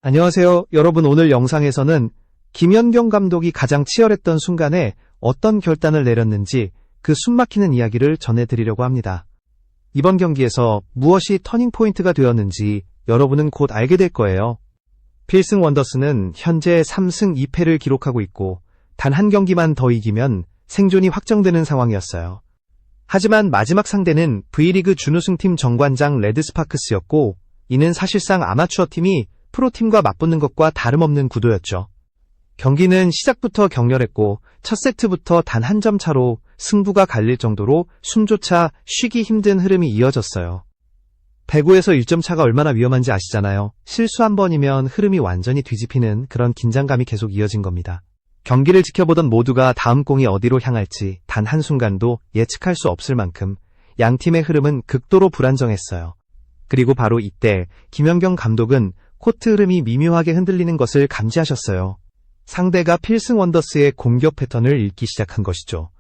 안녕하세요. 여러분, 오늘 영상에서는 김연경 감독이 가장 치열했던 순간에 어떤 결단을 내렸는지 그 숨막히는 이야기를 전해드리려고 합니다. 이번 경기에서 무엇이 터닝포인트가 되었는지 여러분은 곧 알게 될 거예요. 필승 원더스는 현재 3승 2패를 기록하고 있고 단 한 경기만 더 이기면 생존이 확정되는 상황이었어요. 하지만 마지막 상대는 V리그 준우승팀 정관장 레드스파크스였고 이는 사실상 아마추어 팀이 프로팀과 맞붙는 것과 다름없는 구도였죠. 경기는 시작부터 격렬했고 첫 세트부터 단 한 점 차로 승부가 갈릴 정도로 숨조차 쉬기 힘든 흐름이 이어졌어요. 배구에서 1점 차가 얼마나 위험한지 아시잖아요. 실수 한 번이면 흐름이 완전히 뒤집히는 그런 긴장감이 계속 이어진 겁니다. 경기를 지켜보던 모두가 다음 공이 어디로 향할지 단 한순간도 예측할 수 없을 만큼 양 팀의 흐름은 극도로 불안정했어요. 그리고 바로 이때 김연경 감독은 코트 흐름이 미묘하게 흔들리는 것을 감지하셨어요. 상대가 필승 원더스의 공격 패턴을 읽기 시작한 것이죠.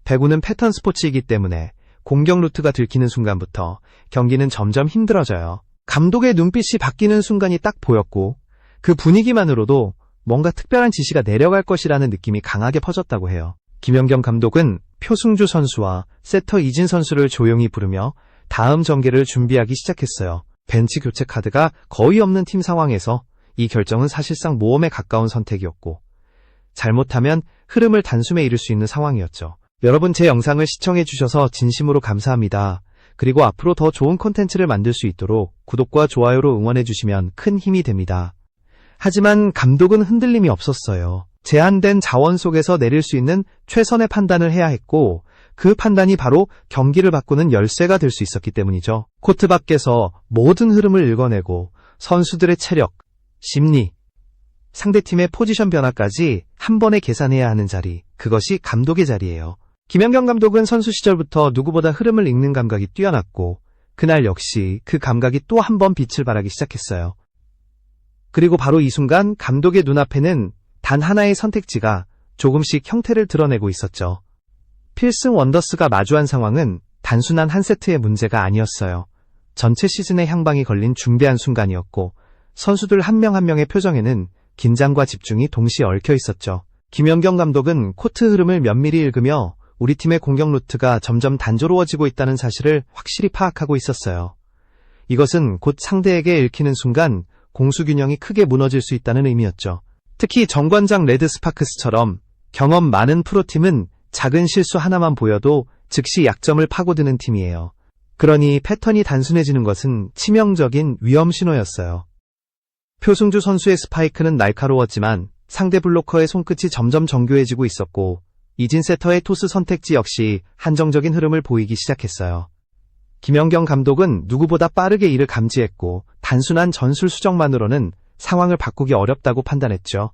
배구는 패턴 스포츠이기 때문에 공격 루트가 들키는 순간부터 경기는 점점 힘들어져요. 감독의 눈빛이 바뀌는 순간이 딱 보였고 그 분위기만으로도 뭔가 특별한 지시가 내려갈 것이라는 느낌이 강하게 퍼졌다고 해요. 김연경 감독은 표승주 선수와 세터 이진 선수를 조용히 부르며 다음 전개를 준비하기 시작했어요. 벤치 교체 카드가 거의 없는 팀 상황에서 이 결정은 사실상 모험에 가까운 선택이었고 잘못하면 흐름을 단숨에 잃을 수 있는 상황이었죠. 여러분, 제 영상을 시청해주셔서 진심으로 감사합니다. 그리고 앞으로 더 좋은 콘텐츠를 만들 수 있도록 구독과 좋아요로 응원해주시면 큰 힘이 됩니다. 하지만 감독은 흔들림이 없었어요. 제한된 자원 속에서 내릴 수 있는 최선의 판단을 해야 했고 그 판단이 바로 경기를 바꾸는 열쇠가 될 수 있었기 때문이죠. 코트 밖에서 모든 흐름을 읽어내고 선수들의 체력, 심리, 상대팀의 포지션 변화까지 한 번에 계산해야 하는 자리, 그것이 감독의 자리예요. 김연경 감독은 선수 시절부터 누구보다 흐름을 읽는 감각이 뛰어났고 그날 역시 그 감각이 또 한 번 빛을 발하기 시작했어요. 그리고 바로 이 순간 감독의 눈앞에는 단 하나의 선택지가 조금씩 형태를 드러내고 있었죠. 필승 원더스가 마주한 상황은 단순한 한 세트의 문제가 아니었어요. 전체 시즌의 향방이 걸린 중대한 순간이었고 선수들 한 명 한 명의 표정에는 긴장과 집중이 동시에 얽혀 있었죠. 김연경 감독은 코트 흐름을 면밀히 읽으며 우리 팀의 공격 루트가 점점 단조로워지고 있다는 사실을 확실히 파악하고 있었어요. 이것은 곧 상대에게 읽히는 순간 공수균형이 크게 무너질 수 있다는 의미였죠. 특히 정관장 레드스파크스처럼 경험 많은 프로팀은 작은 실수 하나만 보여도 즉시 약점을 파고드는 팀이에요. 그러니 패턴이 단순해지는 것은 치명적인 위험 신호였어요. 표승주 선수의 스파이크는 날카로웠지만 상대 블로커의 손끝이 점점 정교해지고 있었고 이진 세터의 토스 선택지 역시 한정적인 흐름을 보이기 시작했어요. 김연경 감독은 누구보다 빠르게 이를 감지했고 단순한 전술 수정만으로는 상황을 바꾸기 어렵다고 판단했죠.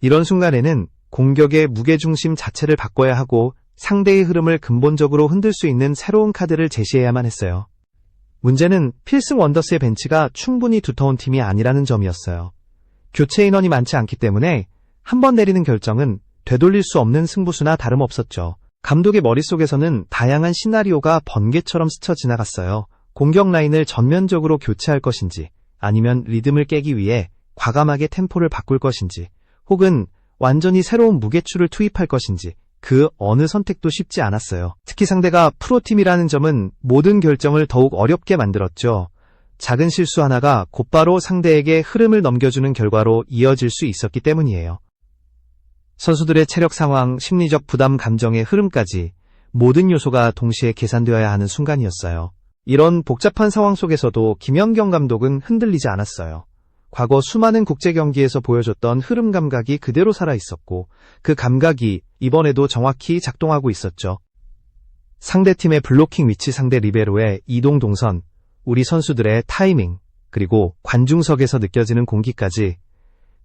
이런 순간에는 공격의 무게중심 자체를 바꿔야 하고 상대의 흐름을 근본적으로 흔들 수 있는 새로운 카드를 제시해야만 했어요. 문제는 필승 원더스의 벤치가 충분히 두터운 팀이 아니라는 점이었어요. 교체 인원이 많지 않기 때문에 한 번 내리는 결정은 되돌릴 수 없는 승부수나 다름없었죠. 감독의 머릿속에서는 다양한 시나리오가 번개처럼 스쳐 지나갔어요. 공격 라인을 전면적으로 교체할 것인지 아니면 리듬을 깨기 위해 과감하게 템포를 바꿀 것인지 혹은 완전히 새로운 무게추를 투입할 것인지 그 어느 선택도 쉽지 않았어요. 특히 상대가 프로팀이라는 점은 모든 결정을 더욱 어렵게 만들었죠. 작은 실수 하나가 곧바로 상대에게 흐름을 넘겨주는 결과로 이어질 수 있었기 때문이에요. 선수들의 체력 상황, 심리적 부담 감정의 흐름까지 모든 요소가 동시에 계산되어야 하는 순간이었어요. 이런 복잡한 상황 속에서도 김연경 감독은 흔들리지 않았어요. 과거 수많은 국제경기에서 보여줬던 흐름 감각이 그대로 살아있었고 그 감각이 이번에도 정확히 작동하고 있었죠. 상대팀의 블로킹 위치, 상대 리베로의 이동 동선, 우리 선수들의 타이밍, 그리고 관중석에서 느껴지는 공기까지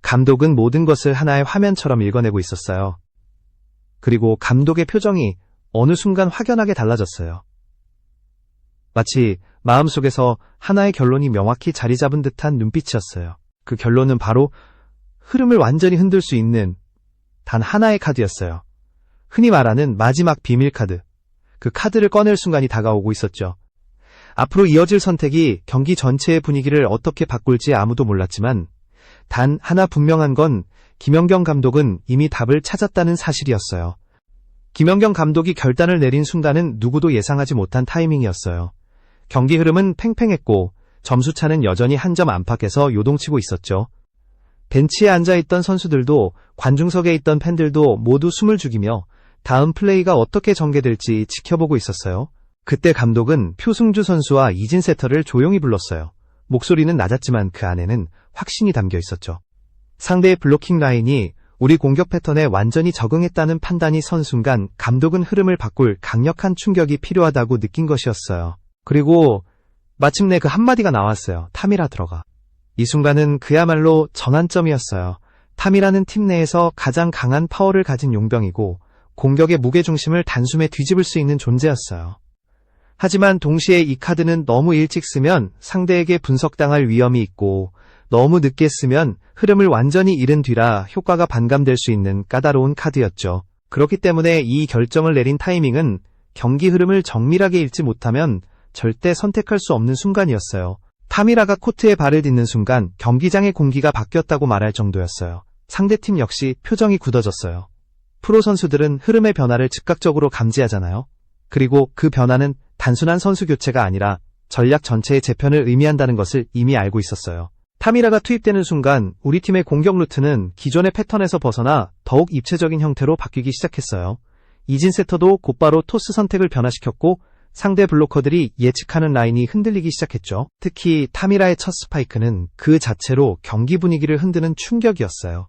감독은 모든 것을 하나의 화면처럼 읽어내고 있었어요. 그리고 감독의 표정이 어느 순간 확연하게 달라졌어요. 마치 마음속에서 하나의 결론이 명확히 자리 잡은 듯한 눈빛이었어요. 그 결론은 바로 흐름을 완전히 흔들 수 있는 단 하나의 카드였어요. 흔히 말하는 마지막 비밀 카드. 그 카드를 꺼낼 순간이 다가오고 있었죠. 앞으로 이어질 선택이 경기 전체의 분위기를 어떻게 바꿀지 아무도 몰랐지만 단 하나 분명한 건 김연경 감독은 이미 답을 찾았다는 사실이었어요. 김연경 감독이 결단을 내린 순간은 누구도 예상하지 못한 타이밍이었어요. 경기 흐름은 팽팽했고 점수차는 여전히 한 점 안팎에서 요동치고 있었죠. 벤치에 앉아있던 선수들도 관중석에 있던 팬들도 모두 숨을 죽이며 다음 플레이가 어떻게 전개될지 지켜보고 있었어요. 그때 감독은 표승주 선수와 이진 세터를 조용히 불렀어요. 목소리는 낮았지만 그 안에는 확신이 담겨 있었죠. 상대의 블로킹 라인이 우리 공격 패턴에 완전히 적응했다는 판단이 선 순간 감독은 흐름을 바꿀 강력한 충격이 필요하다고 느낀 것이었어요. 그리고 마침내 그 한마디가 나왔어요. 탐이라 들어가. 이 순간은 그야말로 전환점이었어요. 탐이라는 팀 내에서 가장 강한 파워를 가진 용병이고 공격의 무게중심을 단숨에 뒤집을 수 있는 존재였어요. 하지만 동시에 이 카드는 너무 일찍 쓰면 상대에게 분석당할 위험이 있고 너무 늦게 쓰면 흐름을 완전히 잃은 뒤라 효과가 반감될 수 있는 까다로운 카드였죠. 그렇기 때문에 이 결정을 내린 타이밍은 경기 흐름을 정밀하게 읽지 못하면 절대 선택할 수 없는 순간이었어요. 타미라가 코트에 발을 딛는 순간 경기장의 공기가 바뀌었다고 말할 정도였어요. 상대팀 역시 표정이 굳어졌어요. 프로 선수들은 흐름의 변화를 즉각적으로 감지하잖아요. 그리고 그 변화는 단순한 선수 교체가 아니라 전략 전체의 재편을 의미한다는 것을 이미 알고 있었어요. 타미라가 투입되는 순간 우리 팀의 공격 루트는 기존의 패턴에서 벗어나 더욱 입체적인 형태로 바뀌기 시작했어요. 이진 세터도 곧바로 토스 선택을 변화시켰고 상대 블로커들이 예측하는 라인이 흔들리기 시작했죠. 특히 타미라의 첫 스파이크는 그 자체로 경기 분위기를 흔드는 충격이었어요.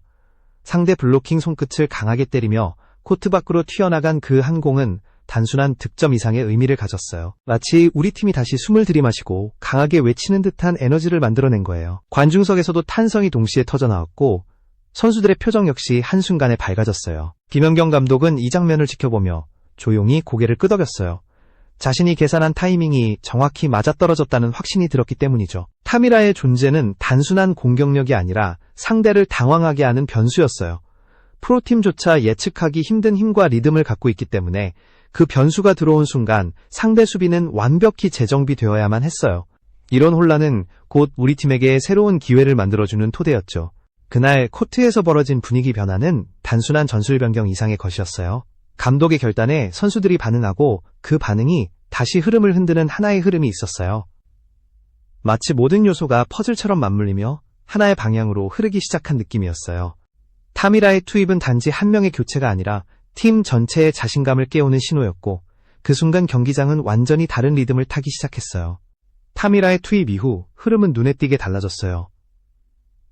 상대 블로킹 손끝을 강하게 때리며 코트 밖으로 튀어나간 그 한 공은 단순한 득점 이상의 의미를 가졌어요. 마치 우리 팀이 다시 숨을 들이마시고 강하게 외치는 듯한 에너지를 만들어낸 거예요. 관중석에서도 탄성이 동시에 터져나왔고 선수들의 표정 역시 한순간에 밝아졌어요. 김연경 감독은 이 장면을 지켜보며 조용히 고개를 끄덕였어요. 자신이 계산한 타이밍이 정확히 맞아떨어졌다는 확신이 들었기 때문이죠. 타미라의 존재는 단순한 공격력이 아니라 상대를 당황하게 하는 변수였어요. 프로팀조차 예측하기 힘든 힘과 리듬을 갖고 있기 때문에 그 변수가 들어온 순간 상대 수비는 완벽히 재정비되어야만 했어요. 이런 혼란은 곧 우리 팀에게 새로운 기회를 만들어주는 토대였죠. 그날 코트에서 벌어진 분위기 변화는 단순한 전술 변경 이상의 것이었어요. 감독의 결단에 선수들이 반응하고 그 반응이 다시 흐름을 흔드는 하나의 흐름이 있었어요. 마치 모든 요소가 퍼즐처럼 맞물리며 하나의 방향으로 흐르기 시작한 느낌이었어요. 타미라의 투입은 단지 한 명의 교체가 아니라 팀 전체의 자신감을 깨우는 신호였고 그 순간 경기장은 완전히 다른 리듬을 타기 시작했어요. 타미라의 투입 이후 흐름은 눈에 띄게 달라졌어요.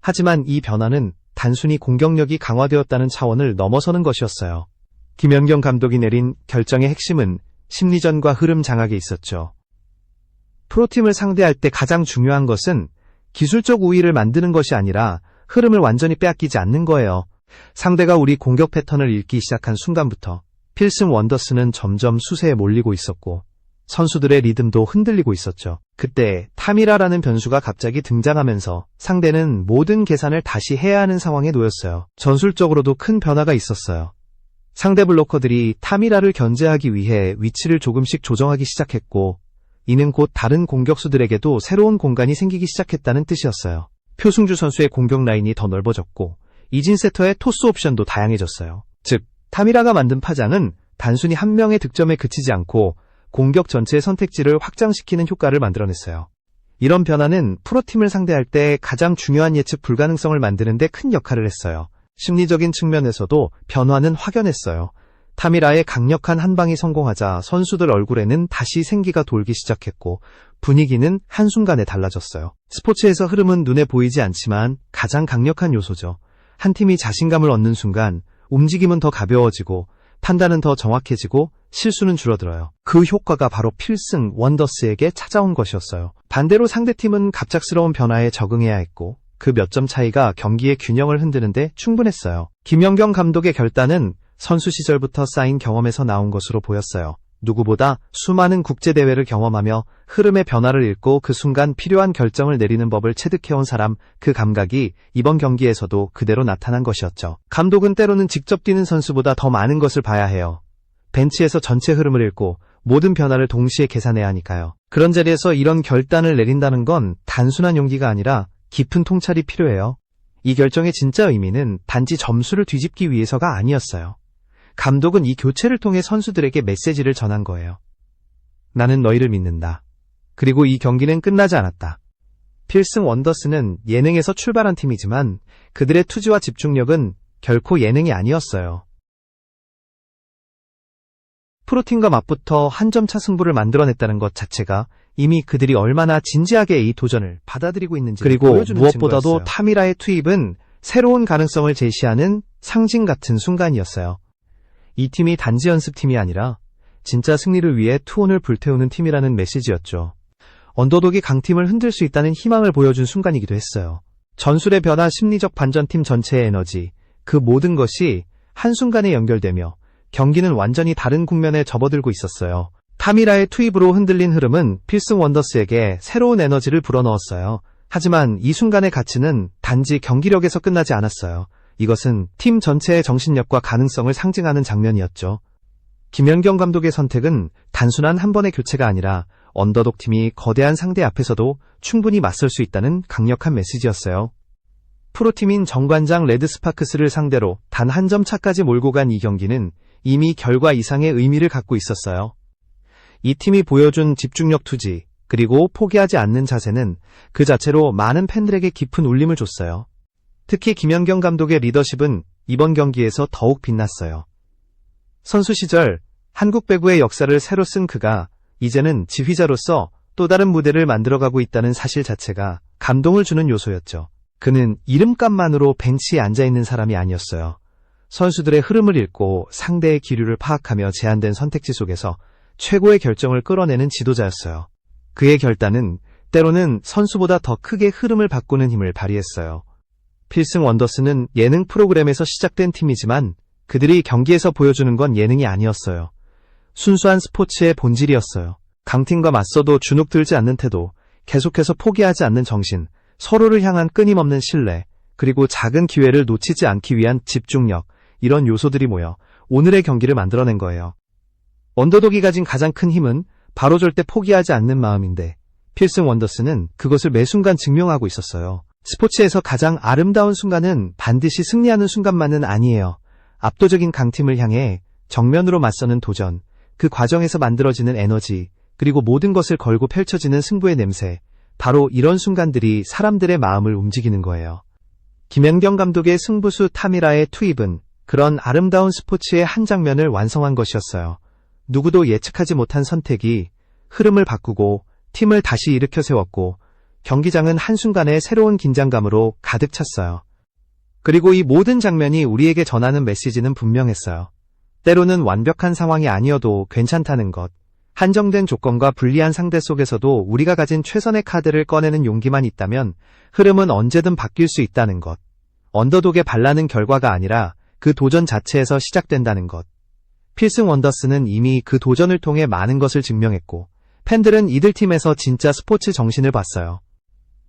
하지만 이 변화는 단순히 공격력이 강화되었다는 차원을 넘어서는 것이었어요. 김연경 감독이 내린 결정의 핵심은 심리전과 흐름 장악에 있었죠. 프로팀을 상대할 때 가장 중요한 것은 기술적 우위를 만드는 것이 아니라 흐름을 완전히 빼앗기지 않는 거예요. 상대가 우리 공격 패턴을 읽기 시작한 순간부터 필승 원더스는 점점 수세에 몰리고 있었고 선수들의 리듬도 흔들리고 있었죠. 그때 타미라라는 변수가 갑자기 등장하면서 상대는 모든 계산을 다시 해야 하는 상황에 놓였어요. 전술적으로도 큰 변화가 있었어요. 상대 블로커들이 타미라를 견제하기 위해 위치를 조금씩 조정하기 시작했고 이는 곧 다른 공격수들에게도 새로운 공간이 생기기 시작했다는 뜻이었어요. 표승주 선수의 공격 라인이 더 넓어졌고 이진 세터의 토스 옵션도 다양해졌어요. 즉, 타미라가 만든 파장은 단순히 한 명의 득점에 그치지 않고 공격 전체의 선택지를 확장시키는 효과를 만들어냈어요. 이런 변화는 프로팀을 상대할 때 가장 중요한 예측 불가능성을 만드는 데 큰 역할을 했어요. 심리적인 측면에서도 변화는 확연했어요. 타미라의 강력한 한 방이 성공하자 선수들 얼굴에는 다시 생기가 돌기 시작했고 분위기는 한순간에 달라졌어요. 스포츠에서 흐름은 눈에 보이지 않지만 가장 강력한 요소죠. 한 팀이 자신감을 얻는 순간 움직임은 더 가벼워지고 판단은 더 정확해지고 실수는 줄어들어요. 그 효과가 바로 필승 원더스에게 찾아온 것이었어요. 반대로 상대팀은 갑작스러운 변화에 적응해야 했고 그 몇 점 차이가 경기의 균형을 흔드는데 충분했어요. 김연경 감독의 결단은 선수 시절부터 쌓인 경험에서 나온 것으로 보였어요. 누구보다 수많은 국제대회를 경험하며 흐름의 변화를 읽고 그 순간 필요한 결정을 내리는 법을 체득해온 사람, 그 감각이 이번 경기에서도 그대로 나타난 것이었죠. 감독은 때로는 직접 뛰는 선수보다 더 많은 것을 봐야 해요. 벤치에서 전체 흐름을 읽고 모든 변화를 동시에 계산해야 하니까요. 그런 자리에서 이런 결단을 내린다는 건 단순한 용기가 아니라 깊은 통찰이 필요해요. 이 결정의 진짜 의미는 단지 점수를 뒤집기 위해서가 아니었어요. 감독은 이 교체를 통해 선수들에게 메시지를 전한 거예요. 나는 너희를 믿는다. 그리고 이 경기는 끝나지 않았다. 필승 원더스는 예능에서 출발한 팀이지만 그들의 투지와 집중력은 결코 예능이 아니었어요. 프로팀과 맞붙어 한 점 차 승부를 만들어냈다는 것 자체가 이미 그들이 얼마나 진지하게 이 도전을 받아들이고 있는지 그리고 무엇보다도 증거였어요. 타미라의 투입은 새로운 가능성을 제시하는 상징 같은 순간이었어요. 이 팀이 단지 연습팀이 아니라 진짜 승리를 위해 투혼을 불태우는 팀이라는 메시지였죠. 언더독이 강팀을 흔들 수 있다는 희망을 보여준 순간이기도 했어요. 전술의 변화, 심리적 반전, 팀 전체의 에너지, 그 모든 것이 한순간에 연결되며 경기는 완전히 다른 국면에 접어들고 있었어요. 타미라의 투입으로 흔들린 흐름은 필승 원더스에게 새로운 에너지를 불어넣었어요. 하지만 이 순간의 가치는 단지 경기력에서 끝나지 않았어요. 이것은 팀 전체의 정신력과 가능성을 상징하는 장면이었죠. 김연경 감독의 선택은 단순한 한 번의 교체가 아니라 언더독 팀이 거대한 상대 앞에서도 충분히 맞설 수 있다는 강력한 메시지였어요. 프로팀인 정관장 레드스파크스를 상대로 단 한 점 차까지 몰고 간 이 경기는 이미 결과 이상의 의미를 갖고 있었어요. 이 팀이 보여준 집중력 투지, 그리고 포기하지 않는 자세는 그 자체로 많은 팬들에게 깊은 울림을 줬어요. 특히 김연경 감독의 리더십은 이번 경기에서 더욱 빛났어요. 선수 시절 한국 배구의 역사를 새로 쓴 그가 이제는 지휘자로서 또 다른 무대를 만들어가고 있다는 사실 자체가 감동을 주는 요소였죠. 그는 이름값만으로 벤치에 앉아있는 사람이 아니었어요. 선수들의 흐름을 읽고 상대의 기류를 파악하며 제한된 선택지 속에서 최고의 결정을 끌어내는 지도자였어요. 그의 결단은 때로는 선수보다 더 크게 흐름을 바꾸는 힘을 발휘했어요. 필승 원더스는 예능 프로그램에서 시작된 팀이지만 그들이 경기에서 보여주는 건 예능이 아니었어요. 순수한 스포츠의 본질이었어요. 강팀과 맞서도 주눅 들지 않는 태도, 계속해서 포기하지 않는 정신, 서로를 향한 끊임없는 신뢰, 그리고 작은 기회를 놓치지 않기 위한 집중력, 이런 요소들이 모여 오늘의 경기를 만들어낸 거예요. 언더독이 가진 가장 큰 힘은 바로 절대 포기하지 않는 마음인데 필승 원더스는 그것을 매 순간 증명하고 있었어요. 스포츠에서 가장 아름다운 순간은 반드시 승리하는 순간만은 아니에요. 압도적인 강팀을 향해 정면으로 맞서는 도전, 그 과정에서 만들어지는 에너지, 그리고 모든 것을 걸고 펼쳐지는 승부의 냄새, 바로 이런 순간들이 사람들의 마음을 움직이는 거예요. 김연경 감독의 승부수 타미라의 투입은 그런 아름다운 스포츠의 한 장면을 완성한 것이었어요. 누구도 예측하지 못한 선택이 흐름을 바꾸고 팀을 다시 일으켜 세웠고 경기장은 한순간에 새로운 긴장감으로 가득 찼어요. 그리고 이 모든 장면이 우리에게 전하는 메시지는 분명했어요. 때로는 완벽한 상황이 아니어도 괜찮다는 것, 한정된 조건과 불리한 상대 속에서도 우리가 가진 최선의 카드를 꺼내는 용기만 있다면 흐름은 언제든 바뀔 수 있다는 것, 언더독에 반라는 결과가 아니라 그 도전 자체에서 시작된다는 것. 필승 원더스는 이미 그 도전을 통해 많은 것을 증명했고 팬들은 이들 팀에서 진짜 스포츠 정신을 봤어요.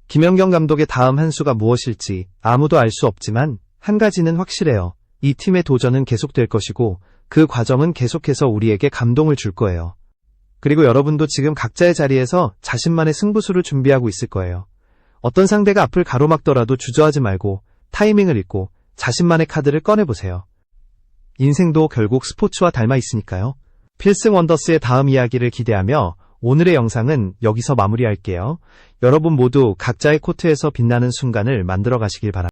김연경 감독의 다음 한 수가 무엇일지 아무도 알 수 없지만 한 가지는 확실해요. 이 팀의 도전은 계속될 것이고 그 과정은 계속해서 우리에게 감동을 줄 거예요. 그리고 여러분도 지금 각자의 자리에서 자신만의 승부수를 준비하고 있을 거예요. 어떤 상대가 앞을 가로막더라도 주저하지 말고 타이밍을 읽고 자신만의 카드를 꺼내보세요. 인생도 결국 스포츠와 닮아 있으니까요. 필승 원더스의 다음 이야기를 기대하며 오늘의 영상은 여기서 마무리할게요. 여러분 모두 각자의 코트에서 빛나는 순간을 만들어 가시길 바랍니다.